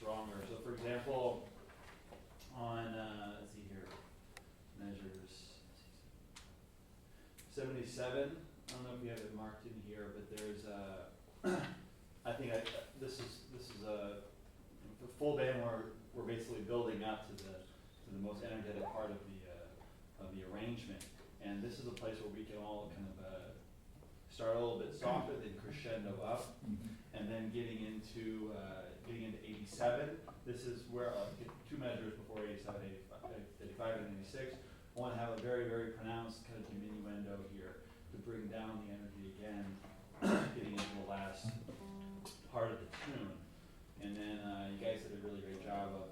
stronger. So for example, on, let's see here, measures 77, I don't know if you have it marked in here, but there's I think this is a full band we're basically building up to the most energetic part of the arrangement, and this is a place where we can all kind of start a little bit softer, then crescendo up, and then getting into 87. This is where I'll get two measures before 87, 85, and 86. I want to have a very, very pronounced kind of diminuendo here to bring down the energy again, getting into the last part of the tune. And then you guys did a really great job of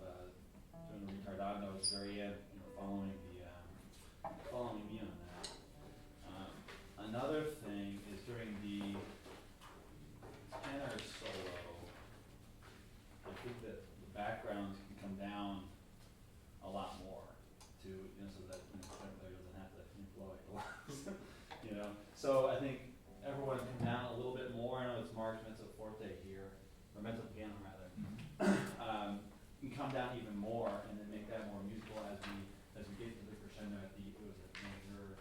doing the retardando at the very end, following me on that. Another thing is during the tenor solo, I think that the backgrounds can come down a lot more to, so that the tenor player doesn't have to blow like the last, So I think everyone come down a little bit more. I know it's marked mezzo forte here, or mezzo piano rather. You can come down even more and then make that more musical as we get to the crescendo at the measure.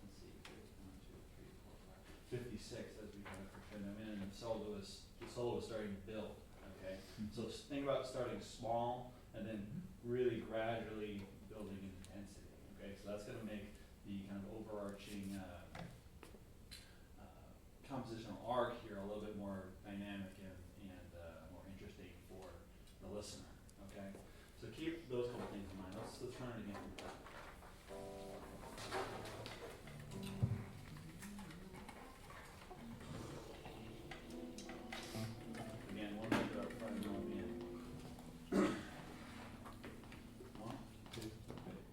Let's see, 56 as we kind of crescendo in, and the solo is starting to build. Okay, so think about starting small and then really gradually building in intensity. Okay, so that's going to make the kind of overarching compositional arc here a little bit more dynamic and more interesting for the listener. Okay, so keep those couple things in mind. Let's try it again. Again, one measure up front and one in. One, two, three.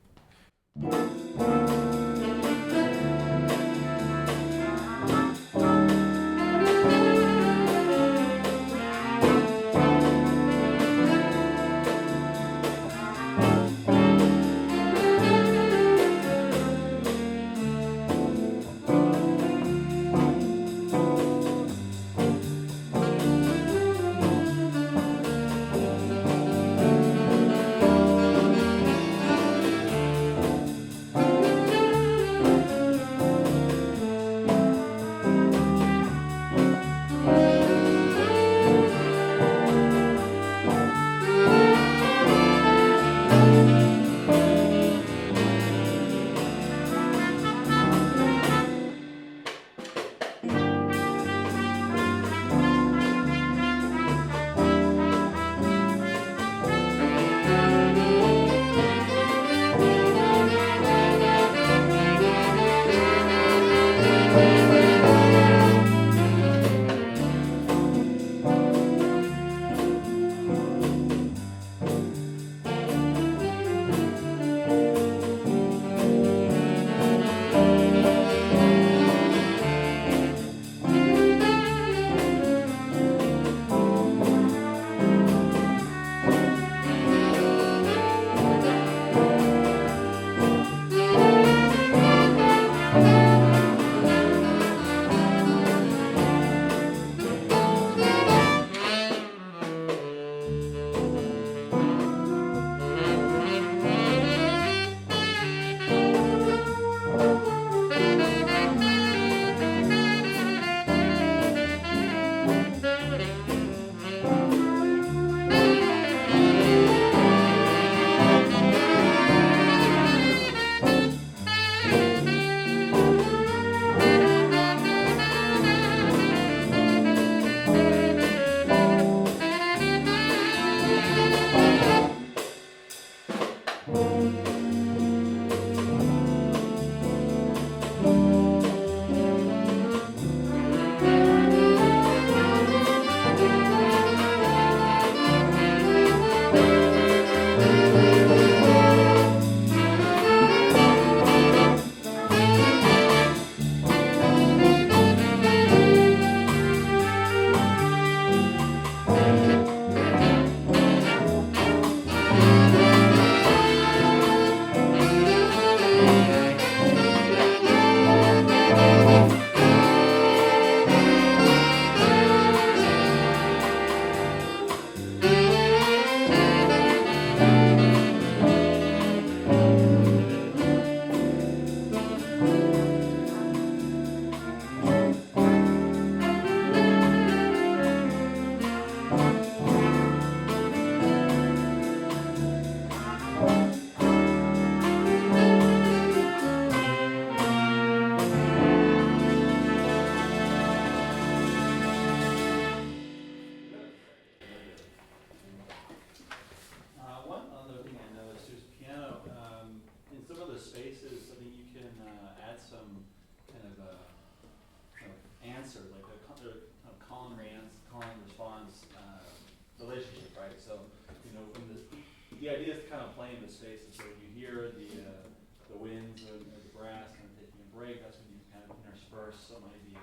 the idea is to kind of play in the spaces. So when you hear the winds or the brass kind of taking a break, that's when you kind of intersperse. So it might be,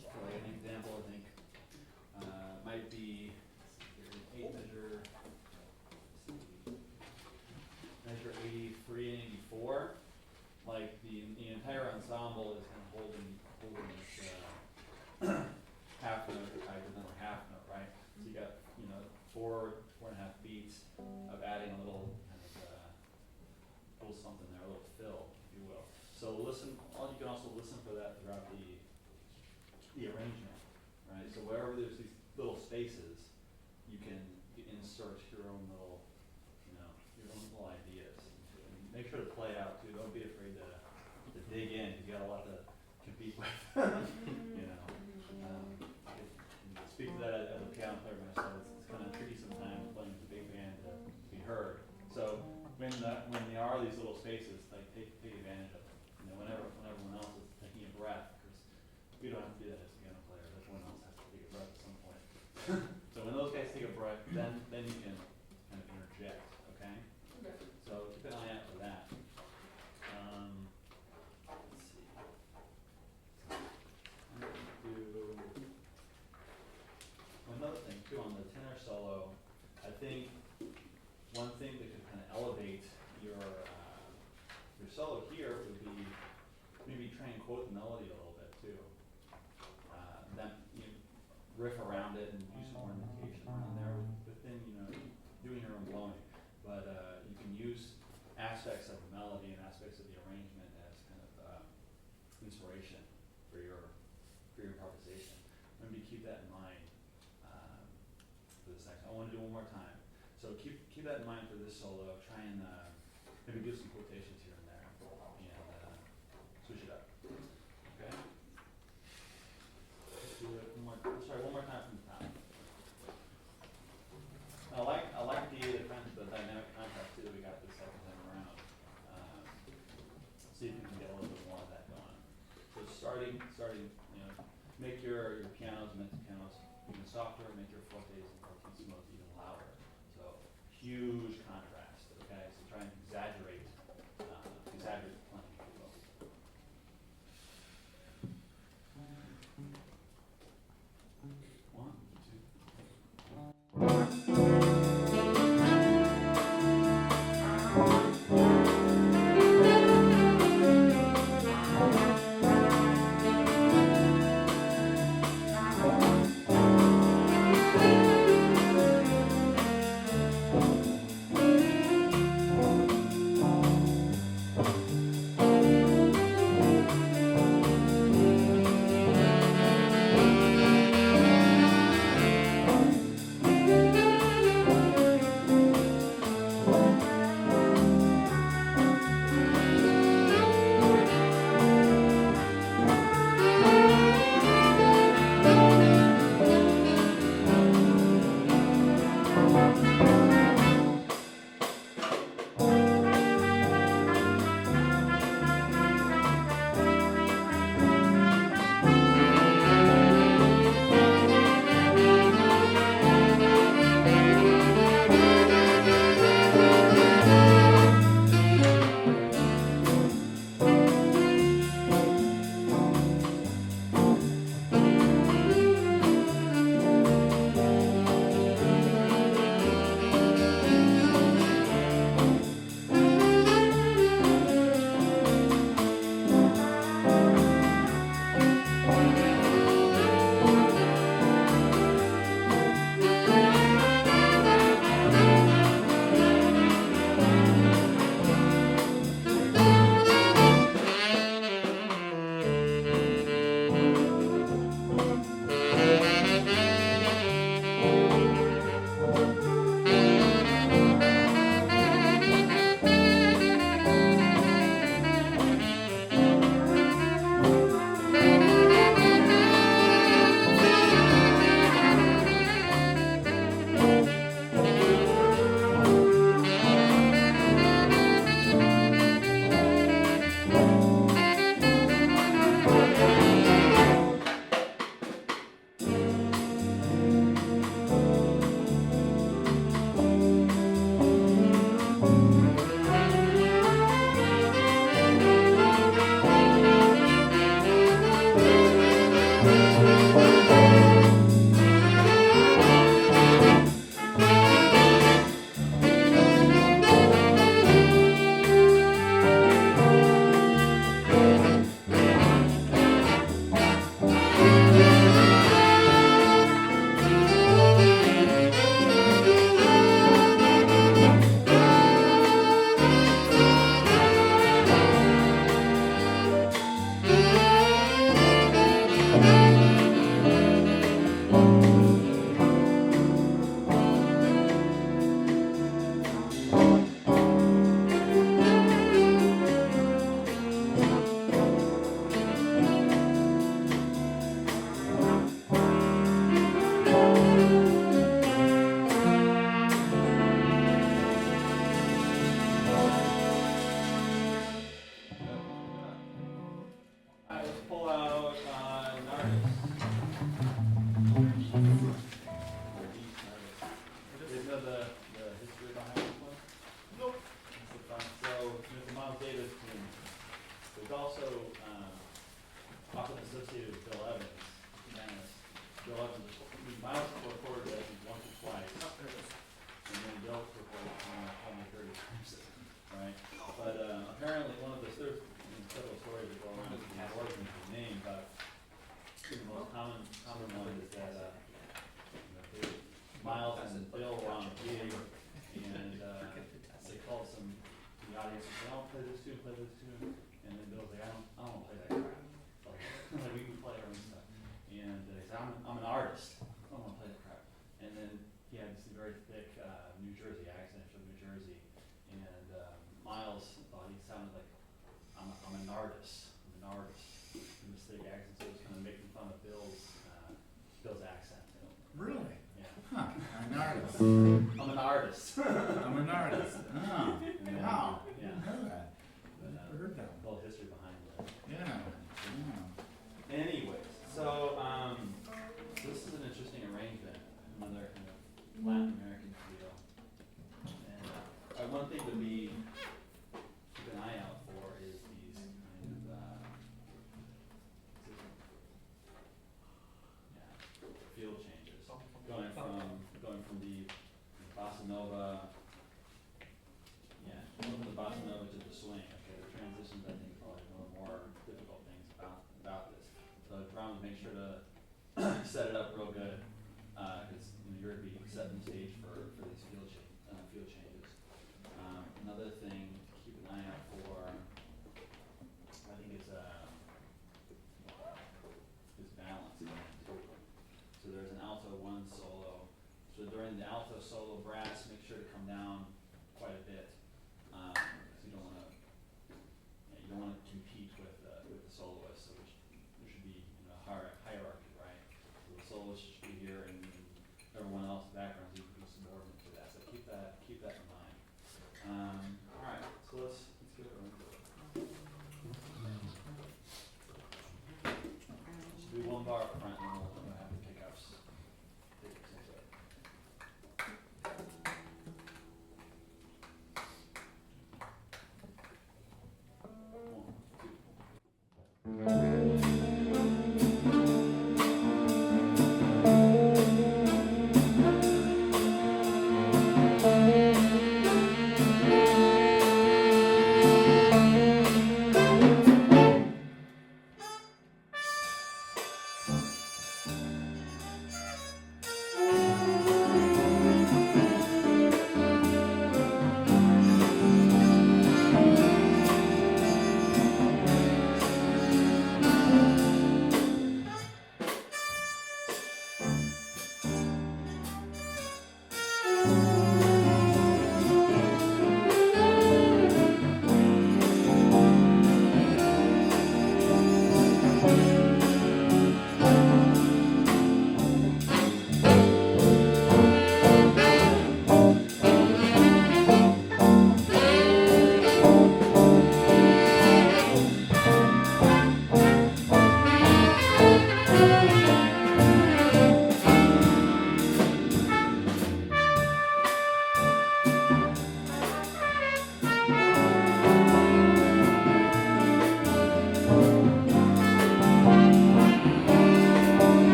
for like an example, I think, might be an 8 measure 83 and 84. Like the entire ensemble is kind of holding this half note tied to another half note, right? So you got 4.5 beats of adding a little kind of little something there, a little fill, if you will. So listen. You can also listen for that throughout the arrangement, right? So wherever there's these little spaces, you can insert your own little, your own little ideas. And make sure to play out too. Don't be afraid to dig in. You got a lot to compete with. I speak to that as a piano player myself. It's kind of tricky sometimes playing with a big band to be heard. So when there are these little spaces, like take advantage of it. Whenever everyone else is taking a breath, because we don't have to do that as piano players. Everyone else has to take a breath at some point. So when those guys take a breath, then you can kind of interject. Okay. So keep an eye out for that. Let's see. I'm going to do another thing too on the tenor solo. I think one thing that could kind of elevate your solo here would be maybe try and quote the melody a little bit too. Then riff around it and use some ornamentation around there within doing your own blowing. But you can use aspects of the melody and aspects of the arrangement as kind of inspiration for your improvisation. Maybe keep that in mind for this next. I want to do one more time. So keep that in mind for this solo. Try and maybe do some quotations here and there, and switch it up. Okay. Let's do it one more time from the top. I like the dynamic contrast too that we got this second time around. See if you can get a little bit more of that going. So starting, make your pianos, mezzo pianos even softer, make your fortes and fortissimos even louder. So huge contrast. Okay, so try and exaggerate the playing, if you will. One, two. adults were told me 30 times, right? But apparently one of the several stories that go around with the origin of the name, but the most common one is that Miles and Bill were on a gig, and they called the audience and said, "Oh, play this tune," and then Bill's like, "I don't want to play that crap. Like, we can play our own stuff." And he said, I'm an artist. I don't want to play that crap." And then he had this very thick New Jersey accent from New Jersey, and Miles thought he sounded like, I'm a Nardis. I'm an artist. In this thick accent, so it was kind of making fun of Bill's accent. You know? Really? Yeah. Huh, an artist. I'm an artist. I'm an artist. Oh, And then, wow. Yeah. Didn't know that. But, Never heard that. a little history behind it. Yeah. Anyways, so this is an interesting arrangement, another kind of Latin American feel. And one thing to keep an eye out for is these kind of feel changes, going from the bossa nova, going from the bossa nova to the swing. Okay, the transitions I think are probably one of the more difficult things about this. So drums, make sure to set it up real good, because you're going to be setting the stage for these field changes. Another thing to keep an eye out for, I think, is balance again too. So there's an alto 1 solo. So during the alto solo, brass, make sure to come down quite a bit, because you don't want to compete with the soloist. So there should be hierarchy, right? So the soloist should be here, and everyone else in the background needs to be subordinate to that. So keep that in mind. All right, so let's get it into it. Should be one bar up front, and we'll have the pickups into it.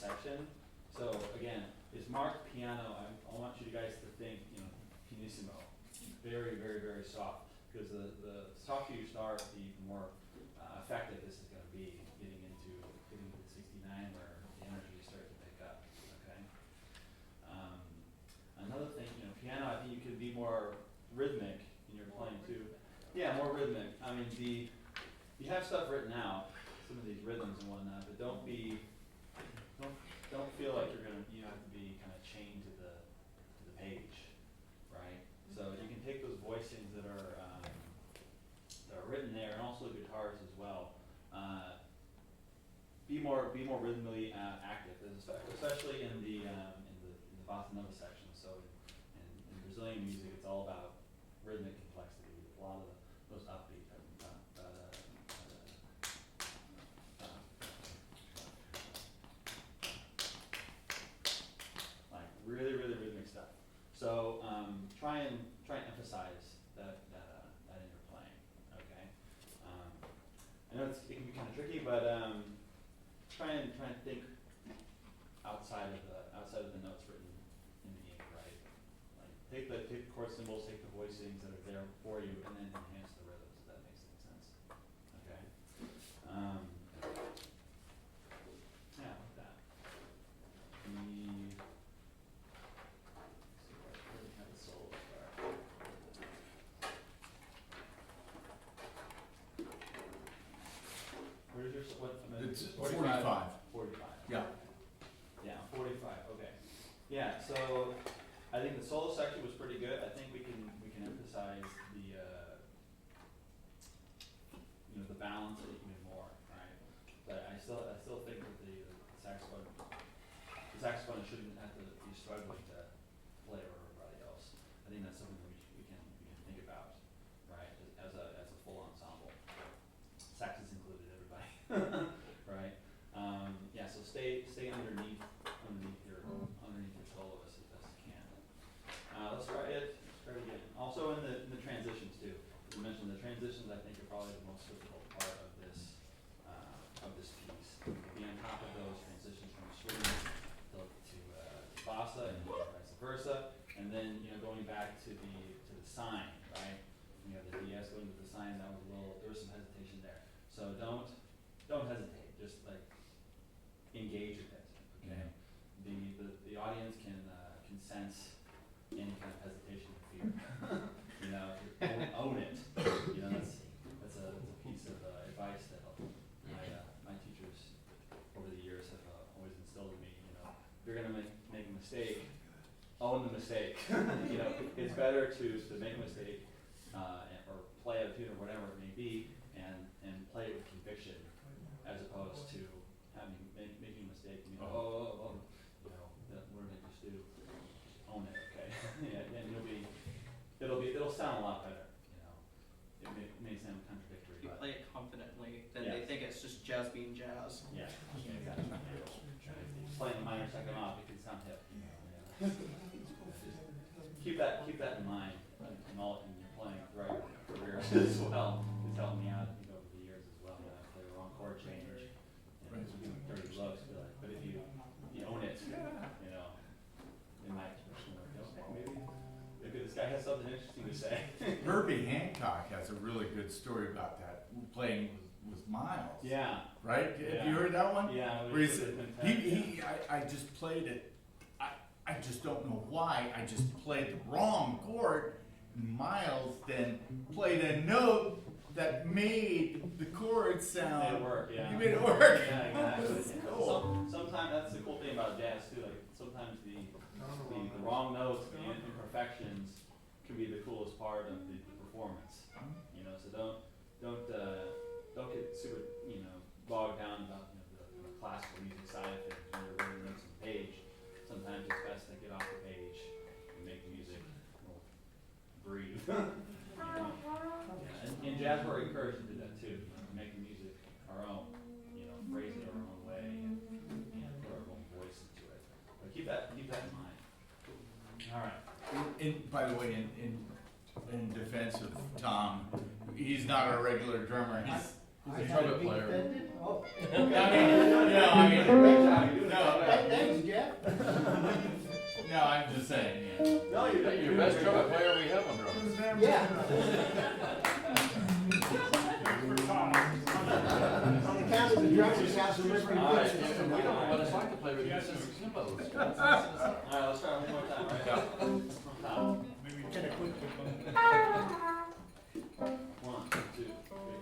section. So again, it's marked piano. I want you guys to think, pianissimo, very, very, very soft. Because the softer you start, the more effective this is going to be getting into the 69 where the energy starts to pick up. Okay. Another thing, piano, I think you could be more rhythmic in your playing too. Yeah, more rhythmic. I mean, you have stuff written out, some of these rhythms and whatnot, but don't feel like you have to be kind of chained to the page, right? So you can take those voicings that are written there, and also guitars as well. Be more rhythmically active, especially in the bossa nova section. So in Brazilian music, it's all about rhythmic complexity. A lot of those upbeat. Like really, really rhythmic stuff. So try and emphasize that in your playing. Okay. I know it can be kind of tricky, but try and think outside of the notes written in the ink, right? Like take the chord symbols, take the voicings that are there for you, and then enhance the rhythms. If that makes any sense. Okay. Yeah, like that. Where do we have the solo start? Where's your what? It's 45. 45. Yeah. Yeah, 45. Okay. Yeah. So I think the solo section was pretty good. I think we can emphasize the balance even more, right? But I still think that the saxophone shouldn't have to be struggling to play over everybody else. I think that's something that we can think about, right? As a full ensemble, sax is included, everybody, right? Yeah. So stay underneath your soloist as best you can. Let's try it again. Also in the transitions too. You mentioned the transitions. I think are probably the most difficult part of this piece. Be on top of those transitions from swing to bossa and vice versa, and then going back to the sign, right? You have the DS going to the sign. There was some hesitation there. So don't hesitate. Just like engage with it. Okay. Yeah. The audience can sense any kind of hesitation or fear. Own it. That's a piece of advice that my teachers over the years have always instilled in me. If you're gonna make a mistake, own the mistake. It's better to make a mistake or play out a tune or whatever it may be, and play it with conviction, as opposed to making a mistake. What did I just do? Just own it, okay? Yeah, and it'll sound a lot better. It may sound contradictory, You but play it confidently, then Yes. they think it's just jazz being jazz. yeah, exactly. Playing a minor second off, it can sound hip. Just keep that in mind in your playing throughout your career as well. It's helped me out over the years as well. I play the wrong chord change and dirty looks, but if you own it, it might maybe this guy has something interesting to say. Herbie Hancock has a really good story about that, playing with Miles. Yeah. Right? Yeah. Have you heard that one? Yeah. Where he said, I just played it. I just don't know why. I just played the wrong chord. Miles then played a note that made the chord sound. Made it work, yeah. You made it work. Yeah, exactly. Cool. Sometimes that's the cool thing about jazz too. Like sometimes the wrong notes, the imperfections, can be the coolest part of the performance. So don't get super bogged down about the classical music side of things when you're writing notes on the page. Sometimes it's best to get off the page and make the music breathe. And in jazz, we're encouraged to do that too. Make the music our own, phrase it our own way, and put our own voice into it. But keep that in mind. All right. By the way, in defense of Tom, he's not a regular drummer. He's a trumpet player. Oh. I mean, Great job. You're doing no, that. No, I'm just saying, yeah. No, you're Your best trumpet player we have on drums. Yeah. On the count of the drums, you have some different All right. pitches. We don't know what it's like to play with consistent cymbals. All right, let's try one more time, right? Top. Kinda quick. One, two, three.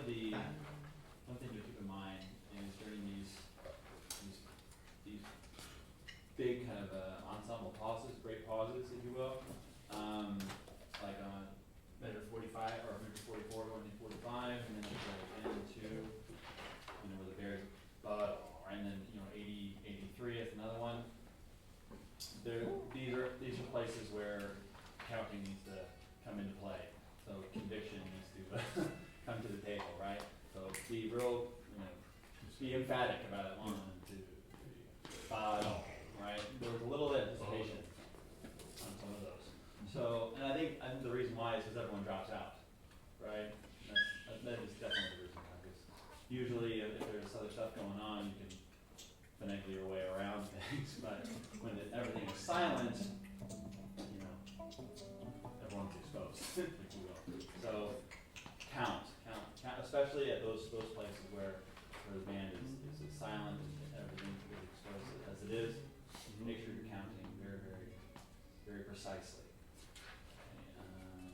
one thing to keep in mind is during these big kind of ensemble pauses, great pauses, if you will, like on measure 45 or measure 44 going to 45, and then into where the bear's butt, and then 80, 83 is another one. These are places where counting needs to come into play. So conviction needs to come to the table, right? So be real, be emphatic about it. 1, 2, 3, 5, right? There was a little anticipation on some of those. So, and I think the reason why is because everyone drops out, right? That is definitely the reason why. Because usually, if there's other stuff going on, you can finagle your way around things. But when everything is silent, everyone's exposed, if you will. So count, especially at those places where the band is silent and everything is exposed as it is. Make sure you're counting very, very, very precisely. Okay,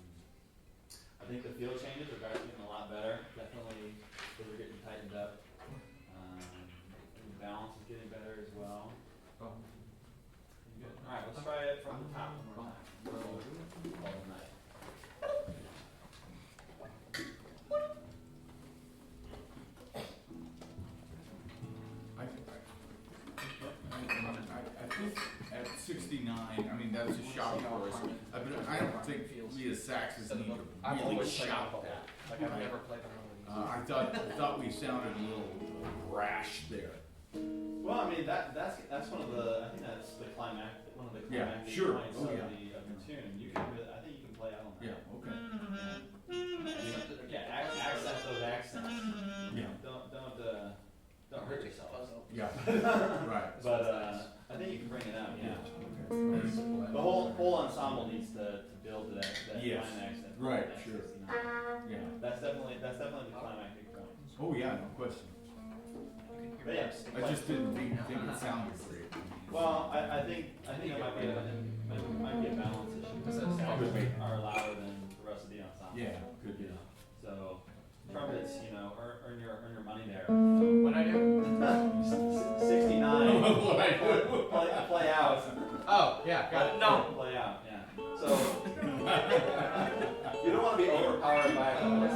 I think the field changes are getting a lot better. Definitely, those are getting tightened up. And the balance is getting better as well. Good. All right, let's try it from the top one more time. All night. I think at 69, I mean, that's a shout for us. I don't think we as saxes need to I've really always played shout on that. Like I've never played on one of these. I thought we sounded a little brash there. Well, I mean that's one of the, I think that's the one of the climactic sure. points of the tune. You can I think you can play out on that. Yeah, okay. Yeah, accent those accents. Yeah. Don't hurt yourself. Yeah, right. But I think you can bring it out. Yeah. Okay. The whole ensemble needs to build to that Yes. climax. That Right, that sure. 69. Yeah. That's definitely the climactic point. Oh, yeah, no question. But yeah, I just didn't think it sounded great. well, I think it might be a balance issue. Because saxes are louder than the rest of the ensemble. Yeah, could be. So trumpets, earn your money there. What I do? 69. What I do? Play out. Oh, yeah, got it. No. Play out. Yeah. So you don't want to be overpowered by a couple of